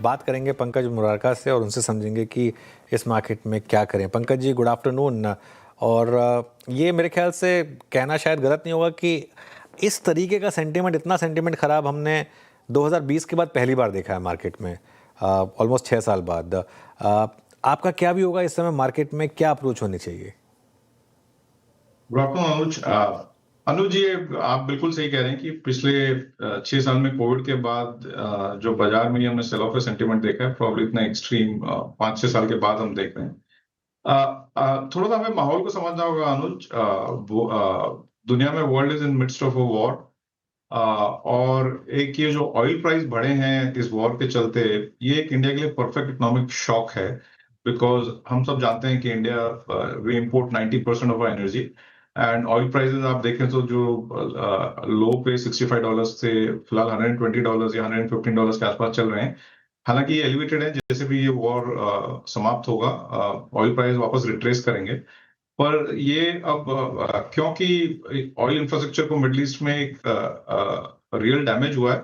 बात करेंगे पंकज मुरारका से और उनसे समझेंगे कि इस मार्केट में क्या करें। Pankaj ji, good afternoon. और ये मेरे ख्याल से कहना शायद गलत नहीं होगा कि इस तरीके का सेंटीमेंट, इतना सेंटीमेंट ख़राब हमने 2020 के बाद पहली बार देखा है मार्केट में, ऑलमोस्ट 6 साल बाद। आपका क्या भी होगा इस समय मार्केट में, क्या अप्रोच होनी चाहिए? गुड आफ्टरनून अनुज। अनुज जी, आप बिल्कुल सही कह रहे हैं कि पिछले 6 साल में कोविड के बाद जो बाजार में हमने सेल ऑफ सेंटीमेंट देखा है, प्रॉब्लम इतना एक्सट्रीम 5-6 साल के बाद हम देख रहे हैं। थोड़ा सा हमें माहौल को समझना होगा अनुज। दुनिया में world is in midst of a war, और एक ये जो ऑयल प्राइस बढ़े हैं इस वॉर के चलते, ये एक इंडिया के लिए परफेक्ट इकोनॉमिक शॉक है। बिकॉज हम सब जानते हैं कि India, we import 90% of our energy, and oil prices आप देखें तो जो लो पे $65 थे, फिलहाल $120 या $115 के आसपास चल रहे हैं। हालांकि ये एलिवेटेड है, जैसे भी ये वॉर समाप्त होगा ऑयल प्राइस वापस रिट्रेस करेंगे। पर ये अब क्योंकि ऑयल इंफ्रास्ट्रक्चर को मिडिल ईस्ट में एक रियल डैमेज हुआ है,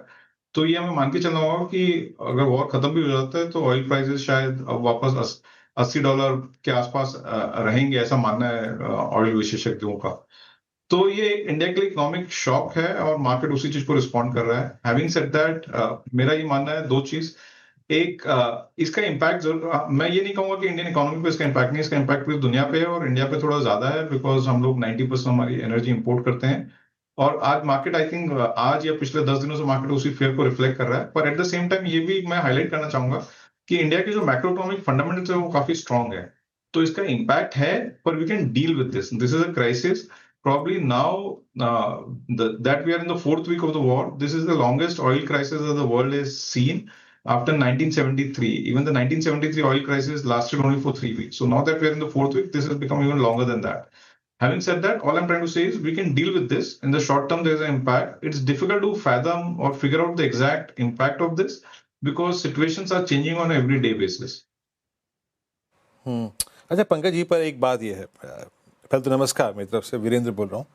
तो ये हमें मान के चलना होगा कि अगर वॉर खत्म भी हो जाता है तो ऑयल प्राइसेस शायद अब वापस $80 के आसपास रहेंगे, ऐसा मानना है ऑयल विशेषज्ञों का। तो ये इंडिया के लिए इकोनॉमिक शॉक है और मार्केट उसी चीज को रिस्पॉन्ड कर रहा है। हैविंग सेड दैट, मेरा ये मानना है दो चीज। एक, इसका इम्पैक्ट जरूर, मैं ये नहीं कहूंगा कि इंडियन इकोनॉमी पे इसका इम्पैक्ट नहीं, इसका इम्पैक्ट पूरी दुनिया पे है और इंडिया पे थोड़ा ज्यादा है, बिकॉज हम लोग 90% हमारी एनर्जी इंपोर्ट करते हैं। और आज मार्केट, आई थिंक आज या पिछले 10 दिनों से मार्केट उसी फेयर को रिफ्लेक्ट कर रहा है। पर एट द सेम टाइम ये भी मैं हाईलाइट करना चाहूंगा कि इंडिया के जो मैक्रो इकोनॉमिक फंडामेंटल्स है वो काफी स्ट्रांग है। तो इसका इम्पैक्ट है, पर we can deal with this. This is a crisis. Probably now that we are in the fourth week of the war, this is the longest oil crisis that the world has seen after 1973. Even the 1973 oil crisis lasted only for 3 weeks. So now that we are in the fourth week, this has become even longer than that. Having said that, all I'm trying to say is we can deal with this. In the short term, there's an impact. It's difficult to fathom or figure out the exact impact of this because situations are changing on an everyday basis. अच्छा पंकज जी, पर एक बात ये है, पहले तो नमस्कार, मेरी तरफ से वीरेंद्र बोल रहा हूँ।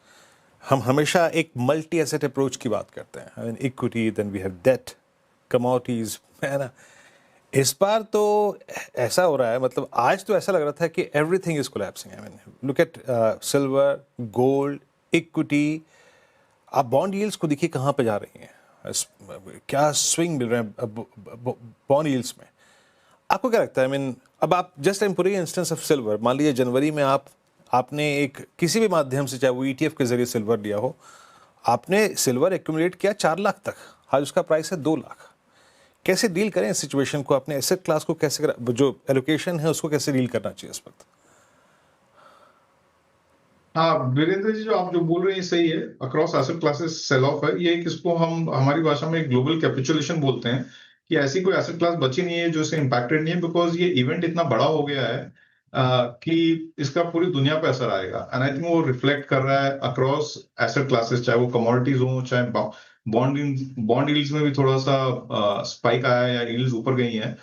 हम हमेशा एक मल्टी एसेट अप्रोच की बात करते हैं, equity, then we have debt, commodities, है ना। इस बार तो ऐसा हो रहा है, मतलब आज तो ऐसा लग रहा था कि everything is collapsing. Look at silver, gold, equity. आप बॉन्ड यील्ड्स को देखिए कहाँ पे जा रही हैं, क्या स्विंग मिल रहे हैं बॉन्ड यील्ड्स में। आपको क्या लगता है? अब आप जस्ट पूरी इंस्टेंस ऑफ सिल्वर, मान लीजिए जनवरी में आपने एक किसी भी माध्यम से, चाहे वो ETF के जरिए सिल्वर लिया हो, आपने सिल्वर एक्यूमुलेट किया 4 लाख तक, आज उसका प्राइस है 2 लाख। कैसे डील करें इस सिचुएशन को? अपने एसेट क्लास को कैसे, जो एलोकेशन है उसको कैसे डील करना चाहिए इस वक्त? हाँ वीरेंद्र जी, जो आप जो बोल रहे हैं सही है। Across asset classes sell off है। ये किसको हम हमारी भाषा में ग्लोबल कैपिचुलेशन बोलते हैं, कि ऐसी कोई एसेट क्लास बची नहीं है जो इससे इंपैक्टेड नहीं है, बिकॉज ये इवेंट इतना बड़ा हो गया है कि इसका पूरी दुनिया पे असर आएगा। एंड आई थिंक वो रिफ्लेक्ट कर रहा है अक्रॉस एसेट क्लासेस, चाहे वो कमोडिटीज हो, चाहे बॉन्ड यील्ड्स में भी थोड़ा सा स्पाइक आया है या यील्ड्स ऊपर गई हैं।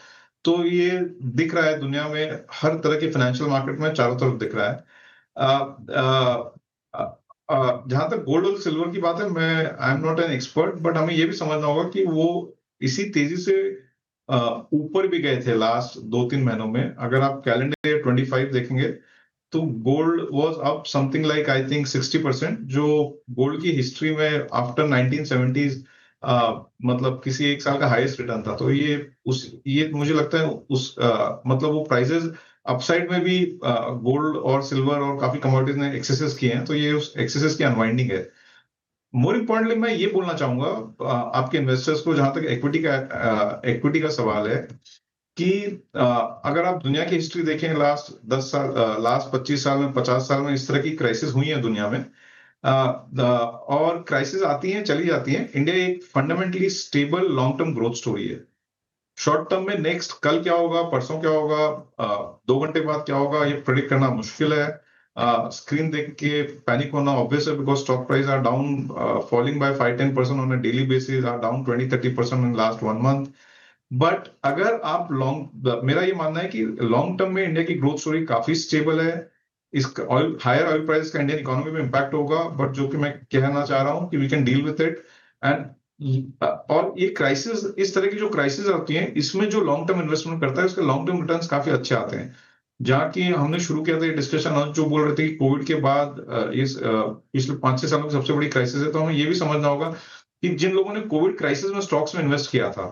तो ये दिख रहा है दुनिया में, हर तरह के फाइनेंशियल मार्केट में चारों तरफ दिख रहा है। जहां तक गोल्ड और सिल्वर की बात है, मैं I am not an expert, but हमें ये भी समझना होगा कि वो इसी तेजी से ऊपर भी गए थे लास्ट 2-3 महीनों में। अगर आप कैलेंडर 25 देखेंगे तो gold was up something like I think 60%, जो गोल्ड की हिस्ट्री में आफ्टर 1970s मतलब किसी एक साल का हाईएस्ट रिटर्न था। तो ये मुझे लगता है मतलब वो प्राइसेस अपसाइड में भी गोल्ड और सिल्वर और काफी कमोडिटीज ने एक्सेसेस किए हैं, तो ये उस एक्सेसेस की अनवाइंडिंग है। मोर इम्पोर्टेंटली मैं ये बोलना चाहूंगा आपके इन्वेस्टर्स को, जहां तक इक्विटी का सवाल है, कि अगर आप दुनिया की हिस्ट्री देखें, लास्ट 10 साल, लास्ट 25 साल में, 50 साल में इस तरह की क्राइसिस हुई है दुनिया में। और क्राइसिस आती हैं, चली जाती हैं। इंडिया एक fundamentally stable long term growth story है। शॉर्ट टर्म में नेक्स्ट कल क्या होगा, परसों क्या होगा, 2 घंटे बाद क्या होगा, ये प्रेडिक्ट करना मुश्किल है। स्क्रीन देख के पैनिक होना ऑब्वियस है, because stock price are down, falling by 5-10% on a daily basis, are down 20-30% in last 1 month. But अगर आप मेरा ये मानना है कि लॉन्ग टर्म में इंडिया की ग्रोथ स्टोरी काफी स्टेबल है। इसका हायर ऑयल प्राइस का इंडियन इकोनॉमी में इंपैक्ट होगा, बट जो कि मैं कहना चाह रहा हूं कि we can deal with it. And और ये क्राइसिस, इस तरह की जो क्राइसिस आती हैं, इसमें जो लॉन्ग टर्म इन्वेस्टमेंट करता है उसके लॉन्ग टर्म रिटर्न्स काफी अच्छे आते हैं। जहाँ की हमने शुरू किया था ये डिस्कशन, जो बोल रहे थे कि कोविड के बाद पिछले 5-6 सालों की सबसे बड़ी क्राइसिस है, तो हमें ये भी समझना होगा कि जिन लोगों ने कोविड क्राइसिस में स्टॉक्स में इन्वेस्ट किया था,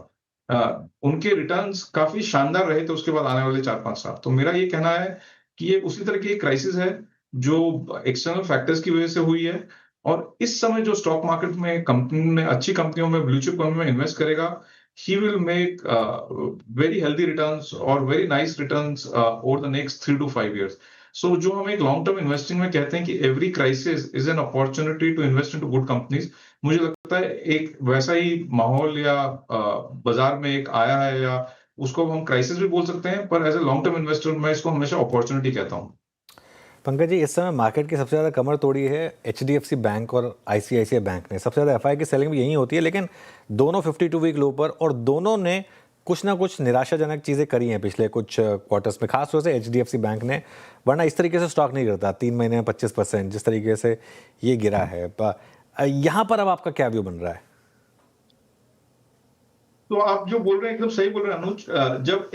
उनके रिटर्न्स काफी शानदार रहे थे उसके बाद आने वाले 4-5 साल। तो मेरा ये कहना है कि ये उसी तरह की एक क्राइसिस है जो एक्सटर्नल फैक्टर्स की वजह से हुई है, और इस समय जो स्टॉक मार्केट में कंपनी में, अच्छी कंपनियों में, ब्लू चिप कंपनी में इन्वेस्ट करेगा, he will make very healthy returns or very nice returns over the next 3 to 5 years. So जो हम एक लॉन्ग टर्म इन्वेस्टिंग में कहते हैं कि every crisis is an opportunity to invest into good companies, मुझे लगता है एक वैसा ही माहौल या बाजार में एक आया है, या उसको हम क्राइसिस भी बोल सकते हैं, पर as a long term investor मैं इसको हमेशा अपॉर्चुनिटी कहता हूँ। पंकज जी, इस समय मार्केट की सबसे ज़्यादा कमर तोड़ी है HDFC बैंक और ICICI बैंक ने। सबसे ज़्यादा FI की सेलिंग भी यही होती है, लेकिन दोनों 52 वीक लो पर, और दोनों ने कुछ ना कुछ निराशाजनक चीज़ें करी हैं पिछले कुछ क्वार्टर्स में, खासतौर से HDFC बैंक ने, वरना इस तरीके से स्टॉक नहीं गिरता 3 महीने में 25%, जिस तरीके से ये गिरा है। यहाँ पर अब आपका क्या व्यू बन रहा है? तो आप जो बोल रहे हैं एकदम सही बोल रहे हैं अनुज। जब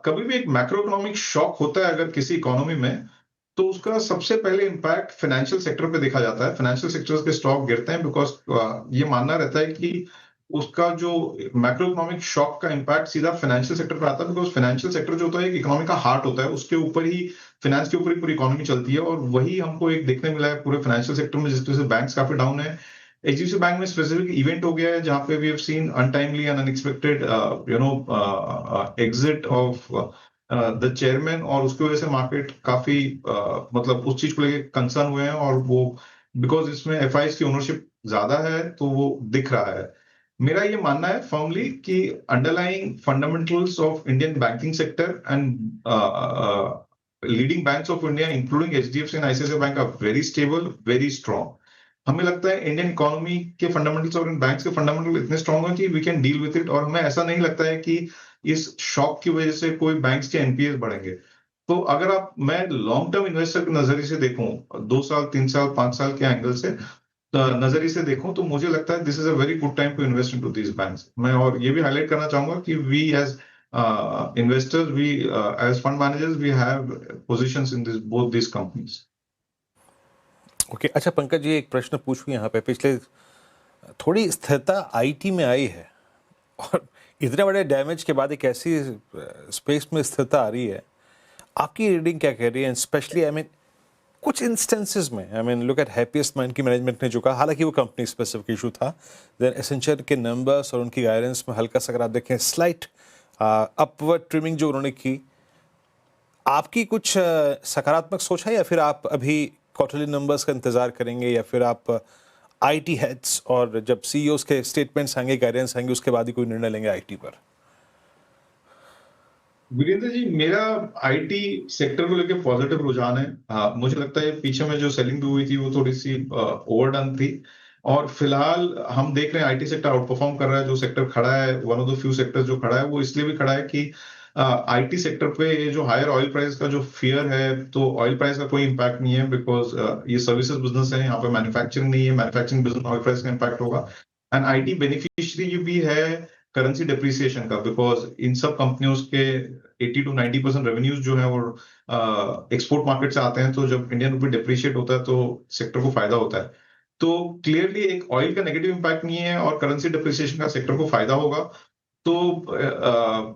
कभी भी एक मैक्रो इकोनॉमिक शॉक होता है अगर किसी इकोनॉमी में, तो उसका सबसे पहले इम्पैक्ट फाइनेंशियल सेक्टर पे देखा जाता है। फाइनेंशियल सेक्टर्स के स्टॉक गिरते हैं बिकॉज ये मानना रहता है कि उसका जो मैक्रो इकोनॉमिक शॉक का इम्पैक्ट सीधा फाइनेंशियल सेक्टर पर आता है, बिकॉज फाइनेंशियल सेक्टर जो होता है एक इकोनॉमी का हार्ट होता है, उसके ऊपर ही, फाइनेंस के ऊपर ही पूरी इकोनॉमी चलती है, और वही हमको एक देखने मिला है पूरे फाइनेंशियल सेक्टर में, जिस तरह से बैंक्स काफी डाउन है। HDFC बैंक में स्पेसिफिक इवेंट हो गया है जहां पे we have seen untimely and unexpected exit of the chairman, और उसकी वजह से मार्केट काफी मतलब उस चीज को लेकर कंसर्न हुए हैं, और वो बिकॉज इसमें FIs की ओनरशिप ज्यादा है तो वो दिख रहा है। मेरा ये मानना है फर्मली कि underlying fundamentals of Indian banking sector and leading banks of India including HDFC and ICICI bank are very stable, very strong. हमें लगता है इंडियन इकोनॉमी के फंडामेंटल्स और इन बैंक्स के फंडामेंटल इतने स्ट्रांग हैं कि we can deal with it, और हमें ऐसा नहीं लगता है कि इस शॉक की वजह से कोई बैंक्स के NPAs बढ़ेंगे। तो अगर मैं लॉन्ग टर्म इन्वेस्टर के नजरिए से देखूं, 2 साल, 3 साल, 5 साल के एंगल से नजरिए से देखूं, तो मुझे लगता है this is a very good time to invest into these banks. मैं और ये भी हाईलाइट करना चाहूंगा कि we as investors, we as fund managers, we have positions in this both this companies. Okay अच्छा पंकज जी, एक प्रश्न पूछूं यहाँ पे। पिछले थोड़ी स्थिरता IT में आई है, और इतने बड़े डैमेज के बाद एक ऐसी स्पेस में स्थिरता आ रही है, आपकी रीडिंग क्या कह रही है? स्पेशली आई मीन कुछ इंस्टेंसेस में, I mean look at happiest mind की मैनेजमेंट ने जो कहा, हालांकि वो कंपनी स्पेसिफिक इशू था, देन एसेंशियल के नंबर्स और उनकी गाइडेंस में हल्का सा अगर आप देखें स्लाइट अपवर्ड ट्रिमिंग जो उन्होंने की, आपकी कुछ सकारात्मक सोच है, या फिर आप अभी क्वार्टरली नंबर्स का इंतजार करेंगे, या फिर आप IT हेड्स और जब CEOs के स्टेटमेंट्स आएंगे, गाइडेंस आएंगे, उसके बाद ही कोई निर्णय लेंगे IT पर? वीरेंद्र जी, मेरा IT सेक्टर को लेकर पॉजिटिव रुझान है। मुझे लगता है पीछे में जो सेलिंग भी हुई थी वो थोड़ी सी ओवरडन थी, और फिलहाल हम देख रहे हैं IT सेक्टर आउट परफॉर्म कर रहा है। जो सेक्टर खड़ा है, one of the few sectors जो खड़ा है, वो इसलिए भी खड़ा है कि IT सेक्टर पे जो हायर ऑयल प्राइस का जो फियर है, तो ऑयल प्राइस का कोई इम्पैक्ट नहीं है, बिकॉज ये सर्विसेज बिजनेस है, यहाँ पे मैन्युफैक्चरिंग नहीं है। मैन्युफैक्चरिंग बिजनेस ऑयल प्राइस का इम्पैक्ट होगा, एंड IT बेनिफिशियरी भी है करेंसी डेप्रिसिएशन का, बिकॉज इन सब कंपनियों के 80 to 90% रेवेन्यूज जो है वो एक्सपोर्ट मार्केट से आते हैं। तो जब इंडियन रुपी डिप्रिशिएट होता है तो सेक्टर को फायदा होता है। तो क्लियरली एक ऑयल का नेगेटिव इंपैक्ट नहीं है, और करेंसी डिप्रिसिएशन का सेक्टर को फायदा होगा। तो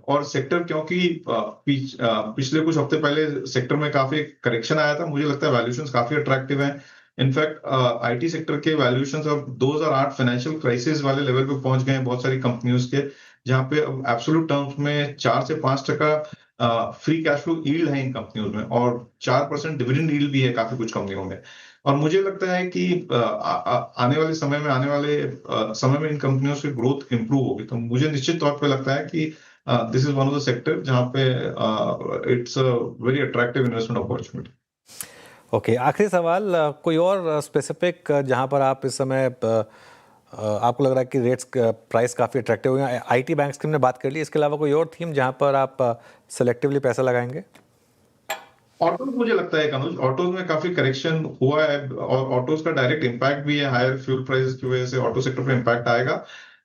और सेक्टर, क्योंकि पिछले कुछ हफ्ते पहले सेक्टर में काफी करेक्शन आया था, मुझे लगता है वैल्यूएशंस काफी अट्रैक्टिव हैं। इनफैक्ट IT सेक्टर के वैल्यूएशंस अब 2008 फाइनेंशियल क्राइसिस वाले लेवल पे पहुंच गए हैं बहुत सारी कंपनियों के, जहां पे अब एब्सोल्यूट टर्म्स में 4 से 5% फ्री कैश फ्लो यील्ड है इन कंपनियों में, और 4% डिविडेंड यील्ड भी है काफी कुछ कंपनियों में। और मुझे लगता है कि आने वाले समय में इन कंपनियों की ग्रोथ इंप्रूव होगी। तो मुझे निश्चित तौर पे लगता है कि this is one of the sector जहां पे it's a very attractive investment opportunity. Okay, आखिरी सवाल, कोई और स्पेसिफिक जहां पर आप इस समय आपको लग रहा है कि रेट्स प्राइस काफ़ी अट्रैक्टिव हुए हैं? IT बैंक्स की हमने बात कर ली, इसके अलावा कोई और थीम जहां पर आप सेलेक्टिवली पैसा लगाएंगे? ऑटोज मुझे लगता है अनुज, ऑटोज में काफी करेक्शन हुआ है, और ऑटोज का डायरेक्ट इम्पैक्ट भी है, हायर फ्यूल प्राइस की वजह से ऑटो सेक्टर पे इम्पैक्ट आएगा।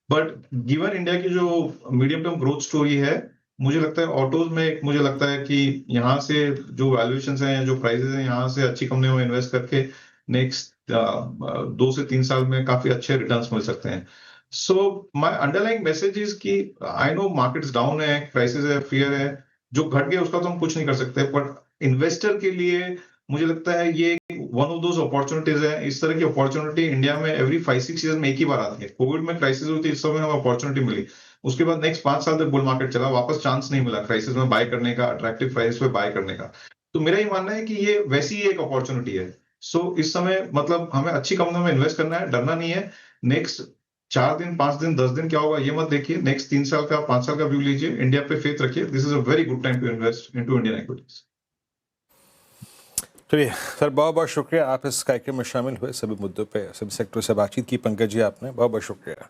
बट गिवन इंडिया की जो मीडियम टर्म ग्रोथ स्टोरी है, मुझे लगता है ऑटोज में, मुझे लगता है कि यहाँ से जो वैल्यूएशन है या जो प्राइसेस हैं, यहाँ से अच्छी कंपनियों में इन्वेस्ट करके नेक्स्ट 2 से 3 साल में काफी अच्छे रिटर्न्स मिल सकते हैं. So my underlying message is कि आई नो मार्केट्स डाउन है, क्राइसिस है, फियर है, जो घट गया उसका तो हम कुछ नहीं कर सकते, बट इन्वेस्टर के लिए मुझे लगता है ये वन ऑफ दोज अपॉर्चुनिटीज है. इस तरह की अपॉर्चुनिटी इंडिया में एवरी 5-6 ईयर में एक ही बार आती है. कोविड में क्राइसिस हुई थी, इस समय हमें अपॉर्चुनिटी मिली. उसके बाद नेक्स्ट 5 साल तक बुल मार्केट चला, वापस चांस नहीं मिला क्राइसिस में बाय करने का, अट्रैक्टिव प्राइस पे बाय करने का. तो मेरा ये मानना है कि ये वैसी ही एक अपॉर्चुनिटी है. सो इस समय मतलब हमें अच्छी कंपनियों में इन्वेस्ट करना है, डरना नहीं है. नेक्स्ट 4 दिन, 5 दिन, 10 दिन क्या होगा ये मत देखिए. नेक्स्ट 3 साल का, 5 साल का व्यू लीजिए, इंडिया पे फेथ रखिए. This is a very good time to invest into Indian equities. चलिए सर, बहुत बहुत शुक्रिया, आप इस कार्यक्रम में शामिल हुए, सभी मुद्दों पे, सभी सेक्टरों से बातचीत की पंकज जी आपने, बहुत बहुत शुक्रिया.